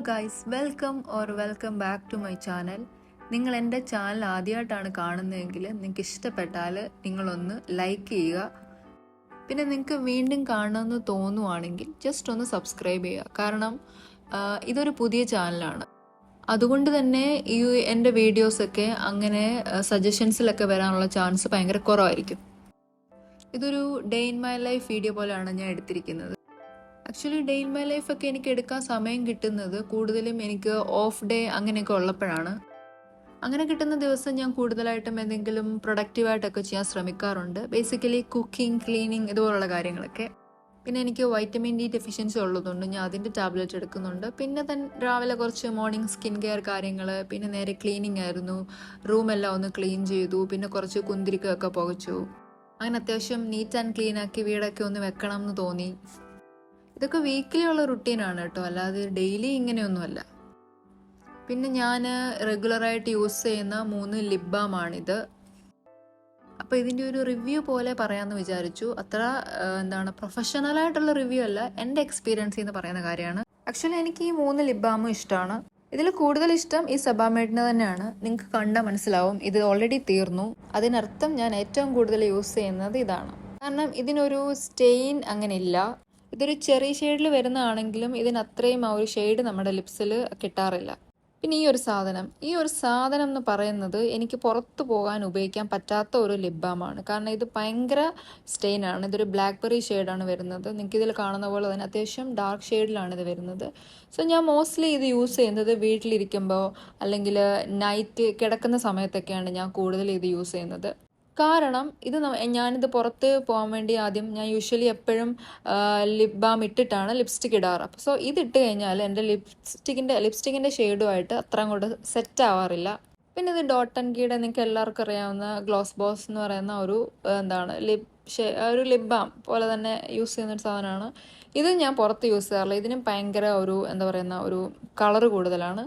Guys, welcome back to my channel. നിങ്ങൾ എൻ്റെ channel ആദ്യമായിട്ടാണ് കാണുന്നതെങ്കിൽ നിങ്ങൾക്ക് ഇഷ്ടപ്പെട്ടാൽ നിങ്ങളൊന്ന് ലൈക്ക് ചെയ്യുക. പിന്നെ നിങ്ങൾക്ക് വീണ്ടും കാണണമെന്ന് തോന്നുവാണെങ്കിൽ ജസ്റ്റ് ഒന്ന് സബ്സ്ക്രൈബ് ചെയ്യുക. കാരണം ഇതൊരു പുതിയ ചാനലാണ്. അതുകൊണ്ട് തന്നെ ഈ എൻ്റെ വീഡിയോസൊക്കെ അങ്ങനെ സജഷൻസിലൊക്കെ വരാനുള്ള ചാൻസ് ഭയങ്കര കുറവായിരിക്കും. ഇതൊരു day in my life video പോലെയാണ് ഞാൻ എടുത്തിരിക്കുന്നത്. ആക്ച്വലി ഡേ ഇൻ മൈ ലൈഫൊക്കെ എനിക്ക് എടുക്കാൻ സമയം കിട്ടുന്നത് കൂടുതലും എനിക്ക് ഓഫ് ഡേ അങ്ങനെയൊക്കെ ഉള്ളപ്പോഴാണ്. അങ്ങനെ കിട്ടുന്ന ദിവസം ഞാൻ കൂടുതലായിട്ടും എന്തെങ്കിലും പ്രൊഡക്റ്റീവായിട്ടൊക്കെ ചെയ്യാൻ ശ്രമിക്കാറുണ്ട്. ബേസിക്കലി കുക്കിംഗ്, ക്ലീനിങ് ഇതുപോലുള്ള കാര്യങ്ങളൊക്കെ. പിന്നെ എനിക്ക് വൈറ്റമിൻ ഡി ഡെഫിഷ്യൻസി ഉള്ളതുകൊണ്ട് ഞാൻ അതിൻ്റെ ടാബ്ലറ്റ് എടുക്കുന്നുണ്ട്. പിന്നെ രാവിലെ കുറച്ച് മോർണിംഗ് സ്കിൻ കെയർ കാര്യങ്ങൾ, പിന്നെ നേരെ ക്ലീനിങ് ആയിരുന്നു. റൂമെല്ലാം ഒന്ന് ക്ലീൻ ചെയ്തു, പിന്നെ കുറച്ച് കുന്തിരിക്കൊക്കെ പുകച്ചു. അങ്ങനെ അത്യാവശ്യം നീറ്റ് ആൻഡ് ക്ലീൻ ആക്കി വീടൊക്കെ ഒന്ന് വെക്കണം എന്ന് തോന്നി. ഇതൊക്കെ വീക്കിലി ഉള്ള റുട്ടീനാണ് കേട്ടോ, അല്ലാതെ ഡെയിലി ഇങ്ങനെയൊന്നുമല്ല. പിന്നെ ഞാൻ റെഗുലറായിട്ട് യൂസ് ചെയ്യുന്ന 3 ലിപ് ബാമാണിത്. അപ്പോൾ ഇതിൻ്റെ ഒരു റിവ്യൂ പോലെ പറയാമെന്ന് വിചാരിച്ചു. അത്ര പ്രൊഫഷണലായിട്ടുള്ള റിവ്യൂ അല്ല, എൻ്റെ എക്സ്പീരിയൻസിൽ നിന്ന് പറയുന്ന കാര്യമാണ്. ആക്ച്വലി എനിക്ക് ഈ 3 ലിപ് ബാമും ഇഷ്ടമാണ്. ഇതിൽ കൂടുതൽ ഇഷ്ടം ഈ സെബാമെഡിന് തന്നെയാണ്. നിങ്ങൾക്ക് കണ്ടാൽ മനസ്സിലാവും ഇത് ഓൾറെഡി തീർന്നു. അതിനർത്ഥം ഞാൻ ഏറ്റവും കൂടുതൽ യൂസ് ചെയ്യുന്നത് ഇതാണ്. കാരണം ഇതിനൊരു സ്റ്റെയിൻ അങ്ങനെ ഇല്ല. ഇതൊരു ചെറിയ ഷെയ്ഡിൽ വരുന്നതാണെങ്കിലും ഇതിനത്രയും ആ ഒരു ഷെയ്ഡ് നമ്മുടെ ലിപ്സിൽ കിട്ടാറില്ല. പിന്നെ ഈ ഒരു സാധനം എന്ന് പറയുന്നത് എനിക്ക് പുറത്ത് പോകാൻ ഉപയോഗിക്കാൻ പറ്റാത്ത ഒരു ലിപ് ബാമാണ്. കാരണം ഇത് ഭയങ്കര സ്റ്റെയിനാണ്. ഇതൊരു ബ്ലാക്ക്ബെറി ഷെയ്ഡാണ് വരുന്നത്. നിങ്ങൾക്ക് ഇതിൽ കാണുന്ന പോലെ തന്നെ അത്യാവശ്യം ഡാർക്ക് ഷെയ്ഡിലാണ് ഇത് വരുന്നത്. സോ ഞാൻ മോസ്റ്റ്ലി ഇത് യൂസ് ചെയ്യുന്നത് വീട്ടിലിരിക്കുമ്പോൾ അല്ലെങ്കിൽ നൈറ്റ് കിടക്കുന്ന സമയത്തൊക്കെയാണ് ഞാൻ കൂടുതൽ ഇത് യൂസ് ചെയ്യുന്നത്. കാരണം ഞാനിത് പുറത്ത് പോകാൻ വേണ്ടി ആദ്യം ഞാൻ യൂഷ്വലി എപ്പോഴും ലിപ് ബാം ഇട്ടിട്ടാണ് ലിപ്സ്റ്റിക് ഇടാറ്. സോ ഇതിട്ട് കഴിഞ്ഞാൽ എൻ്റെ ലിപ്സ്റ്റിക്കിൻ്റെ ഷെയ്ഡുമായിട്ട് അത്ര അങ്ങോട്ട് സെറ്റ് ആവാറില്ല. പിന്നെ ഇത് ഡോട്ട് ആൻഡ് കീയുടെ നിങ്ങൾക്ക് എല്ലാവർക്കും അറിയാവുന്ന ഗ്ലോസ് ബോസ് എന്ന് പറയുന്ന ഒരു ഒരു ലിപ് ബാം പോലെ തന്നെ യൂസ് ചെയ്യുന്നൊരു സാധനമാണ്. ഇത് ഞാൻ പുറത്ത് യൂസ് ചെയ്യാറില്ല. ഇതിനും ഭയങ്കര ഒരു കളറ് കൂടുതലാണ്.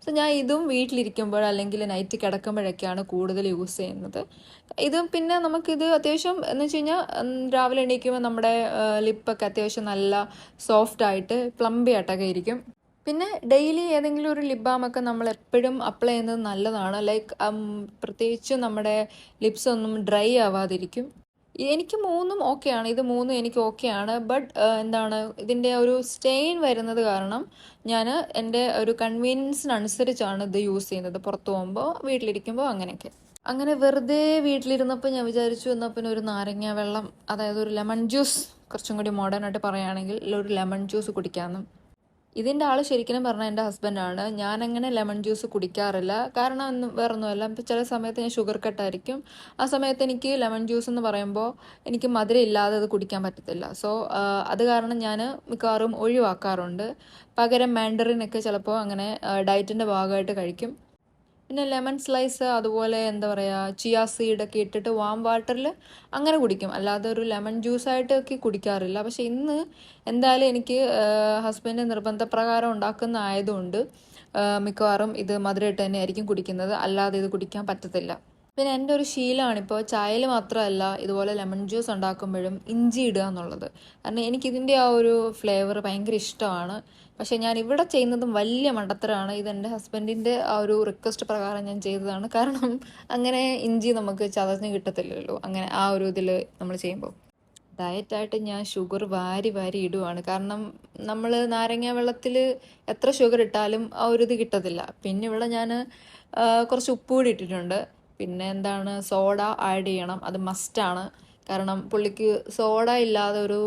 സോ ഞാൻ ഇതും വീട്ടിലിരിക്കുമ്പോൾ അല്ലെങ്കിൽ നൈറ്റ് കിടക്കുമ്പോഴൊക്കെയാണ് കൂടുതൽ യൂസ് ചെയ്യുന്നത്. ഇതും പിന്നെ നമുക്കിത് അത്യാവശ്യം എന്ന് വെച്ച് കഴിഞ്ഞാൽ രാവിലെ എണീക്കുമ്പോൾ നമ്മുടെ ലിപ്പൊക്കെ അത്യാവശ്യം നല്ല സോഫ്റ്റ് ആയിട്ട് പ്ലംബി ആയിട്ടൊക്കെ ഇരിക്കും. പിന്നെ ഡെയിലി ഏതെങ്കിലും ഒരു ലിപ് ബാമൊക്കെ നമ്മൾ എപ്പോഴും അപ്ലൈ ചെയ്യുന്നത് നല്ലതാണ്. പ്രത്യേകിച്ച് നമ്മുടെ ലിപ്സ് ഒന്നും ഡ്രൈ ആവാതിരിക്കും. എനിക്ക് 3ഉം ഓക്കെയാണ്. ഇത് 3ഉം എനിക്ക് ഓക്കെയാണ്. ബട്ട് ഇതിൻ്റെ ഒരു സ്റ്റെയിൻ വരുന്നത് കാരണം ഞാൻ എൻ്റെ ഒരു കൺവീനിയൻസിനനുസരിച്ചാണ് ഇത് യൂസ് ചെയ്യുന്നത്. പുറത്ത് പോകുമ്പോൾ, വീട്ടിലിരിക്കുമ്പോൾ അങ്ങനെയൊക്കെ. അങ്ങനെ വെറുതെ വീട്ടിലിരുന്നപ്പോൾ ഞാൻ വിചാരിച്ചു എന്നാൽ പിന്നെ ഒരു നാരങ്ങ വെള്ളം, അതായത് ഒരു ലെമൺ ജ്യൂസ്, കുറച്ചും കൂടി മോഡേൺ ആയിട്ട് പറയുകയാണെങ്കിൽ ഒരു ലെമൺ ജ്യൂസ് കുടിക്കാമെന്നും. ഇതിൻ്റെ ആൾ ശരിക്കും പറഞ്ഞാൽ എൻ്റെ ഹസ്ബൻഡാണ്. ഞാനങ്ങനെ ലെമൺ ജ്യൂസ് കുടിക്കാറില്ല. കാരണം വേറൊന്നുമല്ല, ഇപ്പോൾ ചില സമയത്ത് ഞാൻ ഷുഗർ കട്ടായിരിക്കും. ആ സമയത്ത് എനിക്ക് ലെമൺ ജ്യൂസ് എന്ന് പറയുമ്പോൾ എനിക്ക് മധുരം ഇല്ലാതെ അത് കുടിക്കാൻ പറ്റത്തില്ല. സോ അത് കാരണം ഞാൻ മിക്കവാറും ഒഴിവാക്കാറുണ്ട്. പകരം മാൻഡറിനൊക്കെ ചിലപ്പോൾ അങ്ങനെ ഡയറ്റിൻ്റെ ഭാഗമായിട്ട് കഴിക്കും. പിന്നെ ലെമൺ സ്ലൈസ്, അതുപോലെ ചിയാ സീഡൊക്കെ ഇട്ടിട്ട് വാം വാട്ടറിൽ അങ്ങനെ കുടിക്കും. അല്ലാതെ ഒരു ലെമൺ ജ്യൂസായിട്ടൊക്കെ കുടിക്കാറില്ല. പക്ഷെ ഇന്ന് എന്തായാലും എനിക്ക് ഹസ്ബൻഡ് നിർബന്ധപ്രകാരം ഉണ്ടാക്കുന്ന ആയതുകൊണ്ട് മിക്കവാറും ഇത് മധുരമായിട്ട് തന്നെ ആയിരിക്കും കുടിക്കുന്നത്. അല്ലാതെ ഇത് കുടിക്കാൻ പറ്റത്തില്ല. പിന്നെ എൻ്റെ ഒരു ശീലമാണിപ്പോൾ ചായയിൽ മാത്രമല്ല ഇതുപോലെ ലെമൺ ജ്യൂസ് ഉണ്ടാക്കുമ്പോഴും ഇഞ്ചി ഇടുക എന്നുള്ളത്. കാരണം എനിക്കിതിൻ്റെ ആ ഒരു ഫ്ലേവർ ഭയങ്കര ഇഷ്ടമാണ്. പക്ഷേ ഞാൻ ഇവിടെ ചെയ്യുന്നതും വലിയ മണ്ടത്തരമാണ്. ഇതെൻ്റെ ഹസ്ബൻഡിൻ്റെ ആ ഒരു റിക്വസ്റ്റ് പ്രകാരം ഞാൻ ചെയ്തതാണ്. കാരണം അങ്ങനെ ഇഞ്ചി നമുക്ക് ചതഞ്ഞ് കിട്ടത്തില്ലല്ലോ അങ്ങനെ ആ ഒരു ഇതിൽ നമ്മൾ ചെയ്യുമ്പോൾ. ഡയറ്റായിട്ട് ഞാൻ ഷുഗർ വാരി ഇടുവാണ്. കാരണം നമ്മൾ നാരങ്ങ വെള്ളത്തിൽ എത്ര ഷുഗർ ഇട്ടാലും ആ ഒരു ഇത് കിട്ടത്തില്ല. പിന്നെ ഇവിടെ ഞാൻ കുറച്ച് ഉപ്പ് കൂടി ഇട്ടിട്ടുണ്ട്. പിന്നെ സോഡ ആഡ് ചെയ്യണം, അത് മസ്റ്റാണ്. കാരണം പുള്ളിക്ക് സോഡ ഇല്ലാതെ ഒരു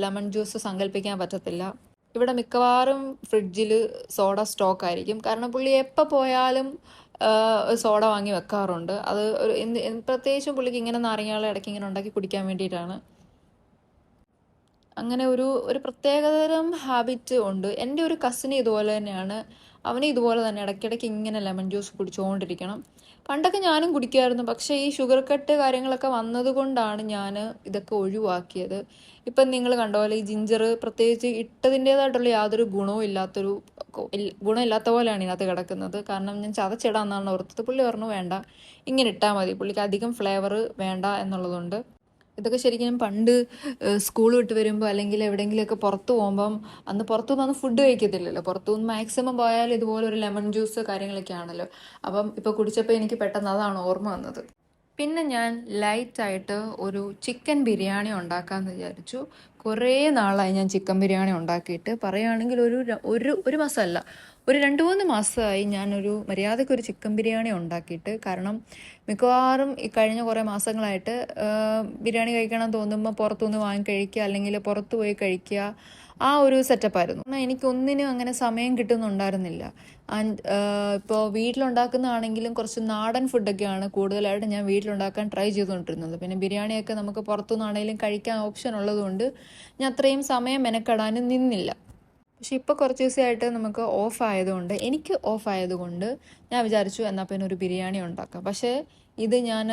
ലെമൺ ജ്യൂസ് സങ്കല്പിക്കാൻ പറ്റത്തില്ല. ഇവിടെ മിക്കവാറും ഫ്രിഡ്ജിൽ സോഡ സ്റ്റോക്ക് ആയിരിക്കും. കാരണം പുള്ളി എപ്പോൾ പോയാലും സോഡ വാങ്ങി വെക്കാറുണ്ട്. അത് പ്രത്യേകിച്ചും പുള്ളിക്ക് ഇങ്ങനെ നാരങ്ങകൾ ഇടയ്ക്ക് ഇങ്ങനെ ഉണ്ടാക്കി കുടിക്കാൻ വേണ്ടിയിട്ടാണ്. അങ്ങനെ ഒരു പ്രത്യേകതരം ഹാബിറ്റ് ഉണ്ട്. എൻ്റെ ഒരു കസിന് ഇതുപോലെ തന്നെയാണ്. അവന് ഇതുപോലെ തന്നെ ഇടയ്ക്കിടയ്ക്ക് ഇങ്ങനെ ലെമൺ ജ്യൂസ് കുടിച്ചുകൊണ്ടിരിക്കണം. പണ്ടൊക്കെ ഞാനും കുടിക്കുമായിരുന്നു. പക്ഷേ ഈ ഷുഗർ കട്ട് കാര്യങ്ങളൊക്കെ വന്നതുകൊണ്ടാണ് ഞാൻ ഇതൊക്കെ ഒഴിവാക്കിയത്. ഇപ്പം നിങ്ങൾ കണ്ട പോലെ ഈ ജിഞ്ചർ പ്രത്യേകിച്ച് ഇട്ടതിൻ്റേതായിട്ടുള്ള യാതൊരു ഗുണമില്ലാത്ത പോലെയാണ് ഇതിനകത്ത് കിടക്കുന്നത്. കാരണം ഞാൻ ചതച്ചിടാമെന്നാണ് ഓർത്തത്. പുള്ളി പറഞ്ഞു വേണ്ട, ഇങ്ങനെ ഇട്ടാൽ മതി, പുള്ളിക്ക് അധികം ഫ്ലേവർ വേണ്ട എന്നുള്ളതുകൊണ്ട്. ഇതൊക്കെ ശരിക്കും പണ്ട് സ്കൂൾ വിട്ട് വരുമ്പോൾ അല്ലെങ്കിൽ എവിടെയെങ്കിലുമൊക്കെ പുറത്ത് പോകുമ്പം അന്ന് പുറത്തുനിന്ന് ഫുഡ് കഴിക്കത്തില്ലല്ലോ. പുറത്തുനിന്ന് മാക്സിമം പോയാൽ ഇതുപോലെ ഒരു ലെമൺ ജ്യൂസ് കാര്യങ്ങളൊക്കെ ആണല്ലോ. അപ്പം ഇപ്പോൾ കുടിച്ചപ്പോൾ എനിക്ക് പെട്ടെന്ന് അതാണ് ഓർമ്മ വന്നത്. പിന്നെ ഞാൻ ലൈറ്റായിട്ട് ഒരു ചിക്കൻ ബിരിയാണി ഉണ്ടാക്കാമെന്ന് വിചാരിച്ചു. കുറേ നാളായി ഞാൻ ചിക്കൻ ബിരിയാണി ഉണ്ടാക്കിയിട്ട്. പറയുകയാണെങ്കിൽ ഒരു മാസമല്ല, ഒരു 2-3 മാസമായി ഞാനൊരു മര്യാദയ്ക്കൊരു ചിക്കൻ ബിരിയാണി ഉണ്ടാക്കിയിട്ട്. കാരണം മിക്കവാറും ഈ കഴിഞ്ഞ കുറേ മാസങ്ങളായിട്ട് ബിരിയാണി കഴിക്കണം തോന്നുമ്പോൾ പുറത്തുനിന്ന് വാങ്ങി കഴിക്കുക, അല്ലെങ്കിൽ പുറത്ത് പോയി കഴിക്കുക, ആ ഒരു സെറ്റപ്പായിരുന്നു. എന്നാൽ എനിക്കൊന്നിനും അങ്ങനെ സമയം കിട്ടുന്നുണ്ടായിരുന്നില്ല. ആൻഡ് ഇപ്പോൾ വീട്ടിലുണ്ടാക്കുന്നതാണെങ്കിലും കുറച്ച് നാടൻ ഫുഡൊക്കെയാണ് കൂടുതലായിട്ട് ഞാൻ വീട്ടിലുണ്ടാക്കാൻ ട്രൈ ചെയ്തുകൊണ്ടിരുന്നത്. പിന്നെ ബിരിയാണിയൊക്കെ നമുക്ക് പുറത്തുനിന്നാണെങ്കിലും കഴിക്കാൻ ഓപ്ഷൻ ഉള്ളതുകൊണ്ട് ഞാൻ അത്രയും സമയം മെനക്കെടാനും നിന്നില്ല. പക്ഷെ ഇപ്പോൾ കുറച്ച് ദിവസമായിട്ട് നമുക്ക് എനിക്ക് ഓഫ് ആയതുകൊണ്ട് ഞാൻ വിചാരിച്ചു എന്നാൽ പിന്നെ ഒരു ബിരിയാണി ഉണ്ടാക്കാം. പക്ഷേ ഇത് ഞാൻ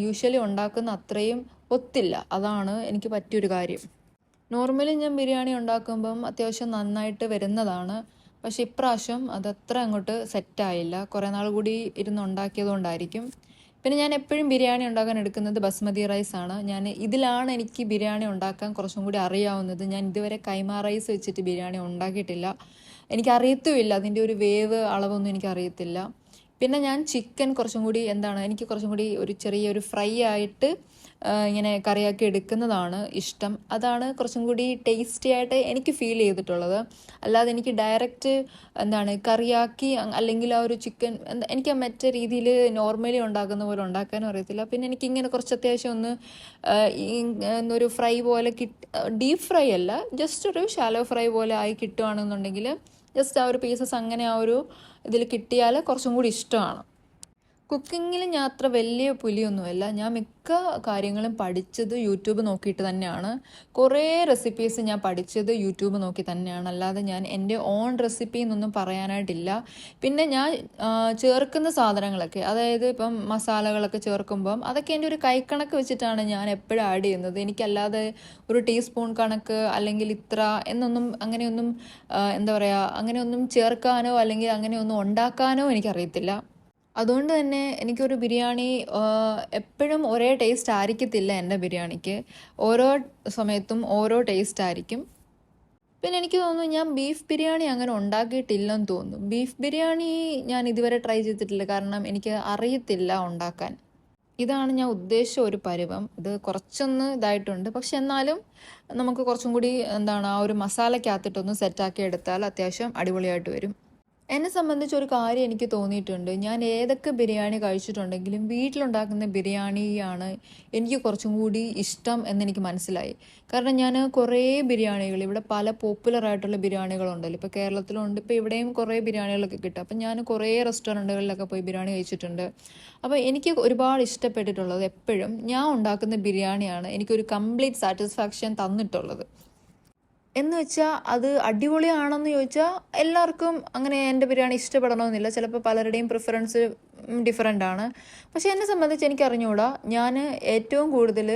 യൂഷ്വലി ഉണ്ടാക്കുന്ന അത്രയും ഒത്തില്ല. അതാണ് എനിക്ക് പറ്റിയൊരു കാര്യം. നോർമലി ഞാൻ ബിരിയാണി ഉണ്ടാക്കുമ്പം അത്യാവശ്യം നന്നായിട്ട് വരുന്നതാണ്. പക്ഷെ ഇപ്രാവശ്യം അതത്ര അങ്ങോട്ട് സെറ്റായില്ല. കുറേ നാൾ കൂടി ഇരുന്ന് ഉണ്ടാക്കിയതുകൊണ്ടായിരിക്കും. പിന്നെ ഞാൻ എപ്പോഴും ബിരിയാണി ഉണ്ടാക്കാൻ എടുക്കുന്നത് ബസ്മതി റൈസാണ്. ഇതിലാണ് എനിക്ക് ബിരിയാണി ഉണ്ടാക്കാൻ കുറച്ചും കൂടി അറിയാവുന്നത്. ഞാൻ ഇതുവരെ കൈമ റൈസ് വെച്ചിട്ട് ബിരിയാണി ഉണ്ടാക്കിയിട്ടില്ല. എനിക്കറിയത്തുമില്ല, അതിൻ്റെ ഒരു വേവ് അളവൊന്നും എനിക്കറിയത്തില്ല. പിന്നെ ഞാൻ ചിക്കൻ എനിക്ക് കുറച്ചും കൂടി ഒരു ചെറിയൊരു ഫ്രൈ ആയിട്ട് ഇങ്ങനെ കറിയാക്കി എടുക്കുന്നതാണ് ഇഷ്ടം. അതാണ് കുറച്ചും കൂടി ടേസ്റ്റി ആയിട്ട് എനിക്ക് ഫീൽ ചെയ്തിട്ടുള്ളത്. അല്ലാതെ എനിക്ക് ഡയറക്റ്റ് കറിയാക്കി അല്ലെങ്കിൽ ആ ഒരു ചിക്കൻ എനിക്ക് മറ്റേ രീതിയിൽ നോർമലി ഉണ്ടാക്കുന്ന പോലെ ഉണ്ടാക്കാനും അറിയത്തില്ല. പിന്നെ എനിക്കിങ്ങനെ കുറച്ച് അത്യാവശ്യം ഒരു ഫ്രൈ പോലെ ഡീപ്പ് ഫ്രൈ അല്ല, ജസ്റ്റ് ഒരു ഷാലോ ഫ്രൈ പോലെ ആയി കിട്ടുകയാണെന്നുണ്ടെങ്കിൽ ജസ്റ്റ് ആ ഒരു പീസസ് അങ്ങനെ ആ ഒരു ഇതിൽ കിട്ടിയാൽ കുറച്ചും കൂടി ഇഷ്ടമാണ്. കുക്കിങ്ങിൽ ഞാൻ അത്ര വലിയ പുലിയൊന്നുമല്ല. ഞാൻ മിക്ക കാര്യങ്ങളും പഠിച്ചത് യൂട്യൂബ് നോക്കിയിട്ട് തന്നെയാണ്. കുറേ റെസിപ്പീസ് ഞാൻ പഠിച്ചത് യൂട്യൂബ് നോക്കി തന്നെയാണ്. അല്ലാതെ ഞാൻ എൻ്റെ ഓൺ റെസിപ്പി എന്നൊന്നും പറയാനായിട്ടില്ല. പിന്നെ ഞാൻ ചേർക്കുന്ന സാധനങ്ങളൊക്കെ, അതായത് ഇപ്പം മസാലകളൊക്കെ ചേർക്കുമ്പം അതൊക്കെ എൻ്റെ ഒരു കൈക്കണക്ക് വെച്ചിട്ടാണ് ഞാൻ എപ്പോഴും ആഡ് ചെയ്യുന്നത്. എനിക്കല്ലാതെ ഒരു ടീസ്പൂൺ കണക്ക് അല്ലെങ്കിൽ ഇത്ര എന്നൊന്നും അങ്ങനെയൊന്നും അങ്ങനെയൊന്നും ചേർക്കാനോ അല്ലെങ്കിൽ അങ്ങനെയൊന്നും ഉണ്ടാക്കാനോ എനിക്കറിയത്തില്ല. അതുകൊണ്ട് തന്നെ എനിക്കൊരു ബിരിയാണി എപ്പോഴും ഒരേ ടേസ്റ്റ് ആയിരിക്കത്തില്ല. എൻ്റെ ബിരിയാണിക്ക് ഓരോ സമയത്തും ഓരോ ടേസ്റ്റ് ആയിരിക്കും. പിന്നെ എനിക്ക് തോന്നുന്നു ഞാൻ ബീഫ് ബിരിയാണി അങ്ങനെ ഉണ്ടാക്കിയിട്ടില്ലെന്ന് തോന്നുന്നു. ബീഫ് ബിരിയാണി ഞാൻ ഇതുവരെ ട്രൈ ചെയ്തിട്ടില്ല, കാരണം എനിക്ക് അറിയത്തില്ല ഉണ്ടാക്കാൻ. ഇതാണ് ഞാൻ ഉദ്ദേശിച്ച ഒരു പരുവം. ഇത് കുറച്ചൊന്ന് ഇതായിട്ടുണ്ട്, പക്ഷെ എന്നാലും നമുക്ക് കുറച്ചും കൂടി ആ ഒരു മസാലയ്ക്കകത്തിട്ടൊന്ന് സെറ്റാക്കി എടുത്താൽ അത്യാവശ്യം അടിപൊളിയായിട്ട് വരും. എന്നെ സംബന്ധിച്ച് ഒരു കാര്യം എനിക്ക് തോന്നിയിട്ടുണ്ട്. ഞാൻ ഏതൊക്കെ ബിരിയാണി കഴിച്ചിട്ടുണ്ടെങ്കിലും വീട്ടിലുണ്ടാക്കുന്ന ബിരിയാണിയാണ് എനിക്ക് കുറച്ചും കൂടി ഇഷ്ടം എന്നെനിക്ക് മനസ്സിലായി. കാരണം ഞാൻ കുറേ ബിരിയാണികൾ, ഇവിടെ പല പോപ്പുലറായിട്ടുള്ള ബിരിയാണികളുണ്ടല്ലോ, ഇപ്പോൾ കേരളത്തിലുണ്ട്, ഇപ്പോൾ ഇവിടെയും കുറേ ബിരിയാണികളൊക്കെ കിട്ടും. അപ്പം ഞാൻ കുറേ റെസ്റ്റോറൻറ്റുകളിലൊക്കെ പോയി ബിരിയാണി കഴിച്ചിട്ടുണ്ട്. അപ്പോൾ എനിക്ക് ഒരുപാട് ഇഷ്ടപ്പെട്ടിട്ടുള്ളത് എപ്പോഴും ഞാൻ ഉണ്ടാക്കുന്ന ബിരിയാണിയാണ് എനിക്കൊരു കംപ്ലീറ്റ് സാറ്റിസ്ഫാക്ഷൻ തന്നിട്ടുള്ളത്. എന്ന് വെച്ചാൽ അത് അടിപൊളിയാണെന്ന് ചോദിച്ചാൽ എല്ലാവർക്കും അങ്ങനെ എൻ്റെ ബിരിയാണി ഇഷ്ടപ്പെടണമെന്നില്ല. ചിലപ്പോൾ പലരുടെയും പ്രിഫറൻസ് ഡിഫറെൻ്റ് ആണ്. പക്ഷേ എന്നെ സംബന്ധിച്ച് എനിക്ക് അറിഞ്ഞുകൂടാ. ഞാൻ ഏറ്റവും കൂടുതൽ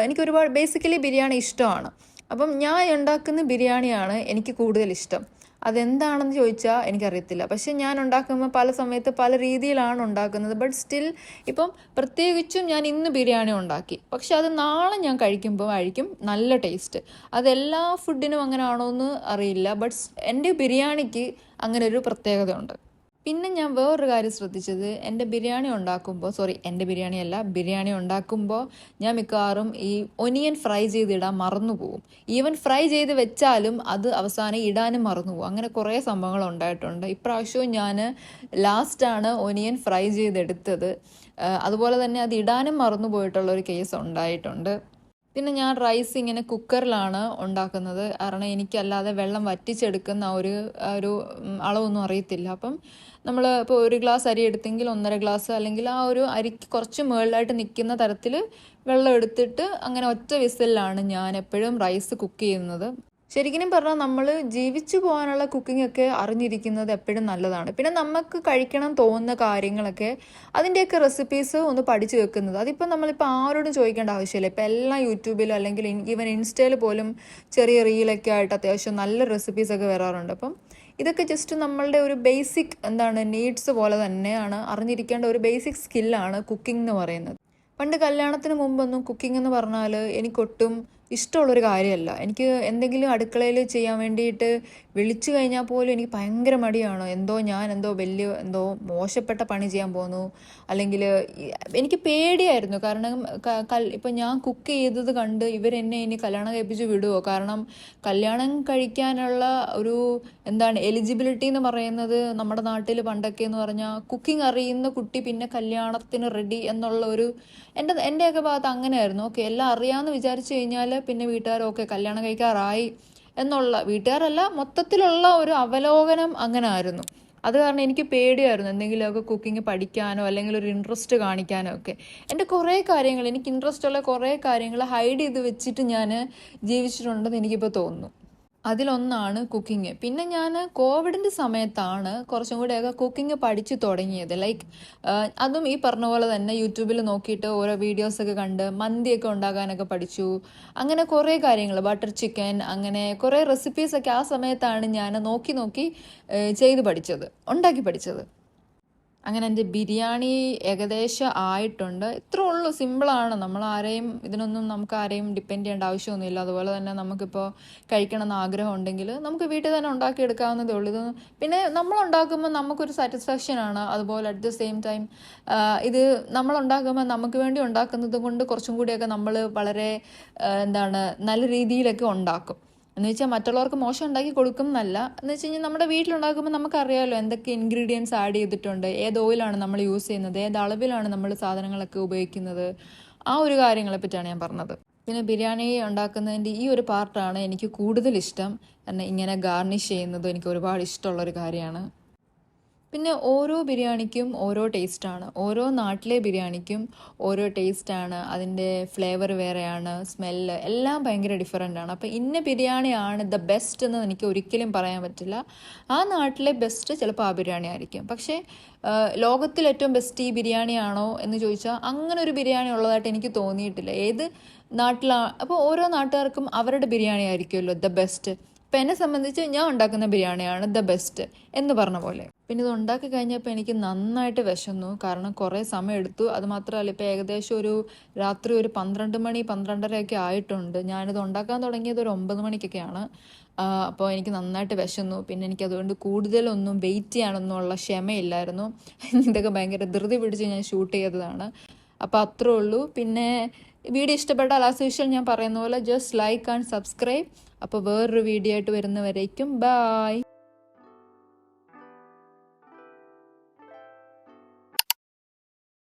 എനിക്ക് ഒരുപാട് ബേസിക്കലി ബിരിയാണി ഇഷ്ടമാണ്. അപ്പം ഞാൻ ഉണ്ടാക്കുന്ന ബിരിയാണിയാണ് എനിക്ക് കൂടുതൽ ഇഷ്ടം. അതെന്താണെന്ന് ചോദിച്ചാൽ എനിക്കറിയത്തില്ല. പക്ഷെ ഞാൻ ഉണ്ടാക്കുമ്പോൾ പല സമയത്ത് പല രീതിയിലാണ് ഉണ്ടാക്കുന്നത്. ബട്ട് സ്റ്റിൽ ഇപ്പം പ്രത്യേകിച്ചും ഞാൻ ഇന്ന് ബിരിയാണി ഉണ്ടാക്കി, പക്ഷെ അത് നാളെ ഞാൻ കഴിക്കുമ്പോൾ ആയിരിക്കും നല്ല ടേസ്റ്റ്. അതെല്ലാ ഫുഡിനും അങ്ങനെ ആണോ എന്ന് അറിയില്ല. ബട്ട് എൻ്റെ ബിരിയാണിക്ക് അങ്ങനെ ഒരു പ്രത്യേകത ഉണ്ട്. പിന്നെ ഞാൻ വേറൊരു കാര്യം ശ്രദ്ധിച്ചത്, ബിരിയാണി ഉണ്ടാക്കുമ്പോൾ ഞാൻ മിക്കവാറും ഈ ഒനിയൻ ഫ്രൈ ചെയ്തിടാൻ മറന്നു പോകും. ഈവൻ ഫ്രൈ ചെയ്ത് വെച്ചാലും അത് അവസാനം ഇടാനും മറന്നു പോകും. അങ്ങനെ കുറേ സംഭവങ്ങൾ ഉണ്ടായിട്ടുണ്ട്. ഇപ്രാവശ്യവും ഞാൻ ലാസ്റ്റാണ് ഒനിയൻ ഫ്രൈ ചെയ്തെടുത്തത്. അതുപോലെ തന്നെ അത് ഇടാനും മറന്നു പോയിട്ടുള്ളൊരു കേസ് ഉണ്ടായിട്ടുണ്ട്. പിന്നെ ഞാൻ റൈസ് ഇങ്ങനെ കുക്കറിലാണ് ഉണ്ടാക്കുന്നത്. കാരണം എനിക്കല്ലാതെ വെള്ളം വറ്റിച്ചെടുക്കുന്ന ഒരു അളവൊന്നും അറിയത്തില്ല. അപ്പം നമ്മൾ ഇപ്പോൾ 1 ഗ്ലാസ് അരി എടുത്തെങ്കിൽ 1.5 ഗ്ലാസ്, അല്ലെങ്കിൽ ആ ഒരു അരിക്ക് കുറച്ച് മുകളിലായിട്ട് നിൽക്കുന്ന തരത്തിൽ വെള്ളം എടുത്തിട്ട് അങ്ങനെ ഒറ്റ വിസിലാണ് ഞാൻ എപ്പോഴും റൈസ് കുക്ക് ചെയ്യുന്നത്. ശരിക്കും പറഞ്ഞാൽ നമ്മൾ ജീവിച്ചു പോകാനുള്ള കുക്കിംഗ് ഒക്കെ അറിഞ്ഞിരിക്കുന്നത് എപ്പോഴും നല്ലതാണ്. പിന്നെ നമുക്ക് കഴിക്കണം തോന്നുന്ന കാര്യങ്ങളൊക്കെ അതിൻ്റെയൊക്കെ റെസിപ്പീസ് ഒന്ന് പഠിച്ചു വെക്കുന്നത്, അതിപ്പോൾ നമ്മളിപ്പോൾ ആരോടും ചോദിക്കേണ്ട ആവശ്യമില്ല. ഇപ്പോൾ എല്ലാം യൂട്യൂബിലും അല്ലെങ്കിൽ ഈവൻ ഇൻസ്റ്റയിൽ പോലും ചെറിയ റീലൊക്കെ ആയിട്ട് അത്യാവശ്യം നല്ല റെസിപ്പീസൊക്കെ വരാറുണ്ട്. അപ്പം ഇതൊക്കെ ജസ്റ്റ് നമ്മളുടെ ഒരു ബേസിക് നീഡ്സ് പോലെ തന്നെയാണ്, അറിഞ്ഞിരിക്കേണ്ട ഒരു ബേസിക് സ്കില്ലാണ് കുക്കിംഗ് എന്ന് പറയുന്നത്. പണ്ട് കല്യാണത്തിന് മുമ്പൊന്നും കുക്കിംഗ് എന്ന് പറഞ്ഞാൽ എനിക്കൊട്ടും ഇഷ്ടമുള്ളൊരു കാര്യമല്ല. എനിക്ക് എന്തെങ്കിലും അടുക്കളയിൽ ചെയ്യാൻ വേണ്ടിയിട്ട് വിളിച്ചു കഴിഞ്ഞാൽ പോലും എനിക്ക് ഭയങ്കര മടിയാണ്. ഞാൻ എന്തോ മോശപ്പെട്ട പണി ചെയ്യാൻ പോകുന്നു, അല്ലെങ്കിൽ എനിക്ക് പേടിയായിരുന്നു. കാരണം ഇപ്പം ഞാൻ കുക്ക് ചെയ്തത് കണ്ട് ഇവരെന്നെ ഇനി കല്യാണം കഴിപ്പിച്ച് വിടുമോ? കാരണം കല്യാണം കഴിക്കാനുള്ള ഒരു എലിജിബിലിറ്റി എന്ന് പറയുന്നത് നമ്മുടെ നാട്ടിൽ പണ്ടൊക്കെ എന്ന് പറഞ്ഞാൽ കുക്കിംഗ് അറിയുന്ന കുട്ടി പിന്നെ കല്യാണത്തിന് റെഡി എന്നുള്ള ഒരു എൻ്റെയൊക്കെ ഭാഗത്ത് അങ്ങനെയായിരുന്നു. ഓക്കെ, എല്ലാം അറിയാമെന്ന് വിചാരിച്ചു കഴിഞ്ഞാൽ പിന്നെ വീട്ടുകാർ ഓക്കെ കല്യാണം കഴിക്കാറായി എന്നുള്ള, വീട്ടുകാരല്ല മൊത്തത്തിലുള്ള ഒരു അവലോകനം അങ്ങനെ ആയിരുന്നു. അത് കാരണം എനിക്ക് പേടിയായിരുന്നു എന്തെങ്കിലുമൊക്കെ കുക്കിംഗ് പഠിക്കാനോ അല്ലെങ്കിൽ ഒരു ഇൻട്രസ്റ്റ് കാണിക്കാനോ ഒക്കെ. എൻ്റെ കുറേ കാര്യങ്ങൾ, എനിക്ക് ഇൻട്രസ്റ്റ് ഉള്ള കുറേ കാര്യങ്ങൾ ഹൈഡ് ചെയ്ത് വെച്ചിട്ട് ഞാൻ ജീവിച്ചിട്ടുണ്ടെന്ന് എനിക്കിപ്പോൾ തോന്നുന്നു. അതിലൊന്നാണ് കുക്കിംഗ്. പിന്നെ ഞാൻ കോവിഡിൻ്റെ സമയത്താണ് കുറച്ചും കൂടെയൊക്കെ കുക്കിംഗ് പഠിച്ചു തുടങ്ങിയത്. ലൈക്ക് അതും ഈ പറഞ്ഞ പോലെ തന്നെ യൂട്യൂബിൽ നോക്കിയിട്ട് ഓരോ വീഡിയോസൊക്കെ കണ്ട് മന്തിയൊക്കെ ഉണ്ടാക്കാനൊക്കെ പഠിച്ചു. അങ്ങനെ കുറേ കാര്യങ്ങൾ, ബട്ടർ ചിക്കൻ, അങ്ങനെ കുറേ റെസിപ്പീസൊക്കെ ആ സമയത്താണ് ഞാൻ നോക്കി ഉണ്ടാക്കി പഠിച്ചത്. അങ്ങനെ എൻ്റെ ബിരിയാണി ഏകദേശം ആയിട്ടുണ്ട്. ഇത്രേ ഉള്ളൂ, സിമ്പിളാണ്. നമുക്ക് ആരെയും ഡിപ്പെൻഡ് ചെയ്യേണ്ട ആവശ്യമൊന്നുമില്ല. അതുപോലെ തന്നെ നമുക്കിപ്പോൾ കഴിക്കണമെന്ന് ആഗ്രഹം ഉണ്ടെങ്കിൽ നമുക്ക് വീട്ടിൽ തന്നെ ഉണ്ടാക്കിയെടുക്കാവുന്നതേ ഉള്ളൂ. ഇത് പിന്നെ നമ്മളുണ്ടാക്കുമ്പോൾ നമുക്കൊരു സാറ്റിസ്ഫാക്ഷനാണ്. അതുപോലെ അറ്റ് ദ സെയിം ടൈം ഇത് നമ്മളുണ്ടാക്കുമ്പോൾ നമുക്ക് വേണ്ടി ഉണ്ടാക്കുന്നത് കൊണ്ട് കുറച്ചും കൂടിയൊക്കെ നമ്മൾ വളരെ നല്ല രീതിയിലൊക്കെ ഉണ്ടാക്കും. എന്ന് വെച്ചാൽ മറ്റുള്ളവർക്ക് മോശം ഉണ്ടാക്കി കൊടുക്കും എന്നല്ല, എന്ന് വെച്ച് കഴിഞ്ഞാൽ നമ്മുടെ വീട്ടിലുണ്ടാക്കുമ്പോൾ നമുക്കറിയാമല്ലോ എന്തൊക്കെ ഇൻഗ്രീഡിയൻസ് ആഡ് ചെയ്തിട്ടുണ്ട്, ഏത് ഓയിലാണ് നമ്മൾ യൂസ് ചെയ്യുന്നത്, ഏത് അളവിലാണ് നമ്മൾ സാധനങ്ങളൊക്കെ ഉപയോഗിക്കുന്നത്, ആ ഒരു കാര്യങ്ങളെ പറ്റിയാണ് ഞാൻ പറഞ്ഞത്. പിന്നെ ബിരിയാണി ഉണ്ടാക്കുന്നതിൻ്റെ ഈ ഒരു പാർട്ടാണ് എനിക്ക് കൂടുതൽ ഇഷ്ടം. കാരണം ഇങ്ങനെ ഗാർണിഷ് ചെയ്യുന്നത് എനിക്ക് ഒരുപാട് ഇഷ്ടമുള്ളൊരു കാര്യമാണ്. പിന്നെ ഓരോ ബിരിയാണിക്കും ഓരോ ടേസ്റ്റാണ്. ഓരോ നാട്ടിലെ ബിരിയാണിക്കും ഓരോ ടേസ്റ്റാണ്. അതിൻ്റെ ഫ്ലേവർ വേറെയാണ്, സ്മെല്ല് എല്ലാം ഭയങ്കര ഡിഫറെൻ്റാണ്. അപ്പോൾ ഇന്ന ബിരിയാണിയാണ് ദ ബെസ്റ്റ് എന്ന് എനിക്ക് ഒരിക്കലും പറയാൻ പറ്റില്ല. ആ നാട്ടിലെ ബെസ്റ്റ് ചിലപ്പോൾ ആ ബിരിയാണി ആയിരിക്കും. പക്ഷേ ലോകത്തിൽ ഏറ്റവും ബെസ്റ്റ് ഈ ബിരിയാണിയാണോ എന്ന് ചോദിച്ചാൽ അങ്ങനെ ഒരു ബിരിയാണി ഉള്ളതായിട്ട് എനിക്ക് തോന്നിയിട്ടില്ല. ഏത് നാട്ടിലാണ്, അപ്പോൾ ഓരോ നാട്ടുകാർക്കും അവരുടെ ബിരിയാണി ആയിരിക്കുമല്ലോ ദ ബെസ്റ്റ്. അപ്പം എന്നെ സംബന്ധിച്ച് ഞാൻ ഉണ്ടാക്കുന്ന ബിരിയാണിയാണ് ദ ബെസ്റ്റ് എന്ന് പറഞ്ഞ പോലെ. പിന്നെ ഇത് ഉണ്ടാക്കി കഴിഞ്ഞപ്പോൾ എനിക്ക് നന്നായിട്ട് വിശന്നു. കാരണം കുറേ സമയം എടുത്തു. അത് മാത്രമല്ല ഇപ്പോൾ ഏകദേശം രാത്രി ഒരു 12:30 ആയിട്ടുണ്ട്. ഞാനിത് ഉണ്ടാക്കാൻ തുടങ്ങിയത് ഒരു 9 മണിക്കൊക്കെയാണ്. അപ്പോൾ എനിക്ക് നന്നായിട്ട് വിശന്നു. പിന്നെ എനിക്കതുകൊണ്ട് കൂടുതലൊന്നും വെയിറ്റ് ചെയ്യാനൊന്നുമുള്ള ക്ഷമയില്ലായിരുന്നു. ഇതൊക്കെ ഭയങ്കര ധൃതി പിടിച്ച് ഞാൻ ഷൂട്ട് ചെയ്തതാണ്. അപ്പോൾ അത്രേ ഉള്ളൂ. പിന്നെ വീഡിയോ ഇഷ്ടപ്പെട്ടാൽ ആസ് യൂഷ്വൽ ഞാൻ പറയുന്ന പോലെ ജസ്റ്റ് ലൈക്ക് ആൻഡ് സബ്സ്ക്രൈബ്. അപ്പോൾ വേറൊരു വീഡിയോ ആയിട്ട് വരുന്നവരേക്കും ബൈ.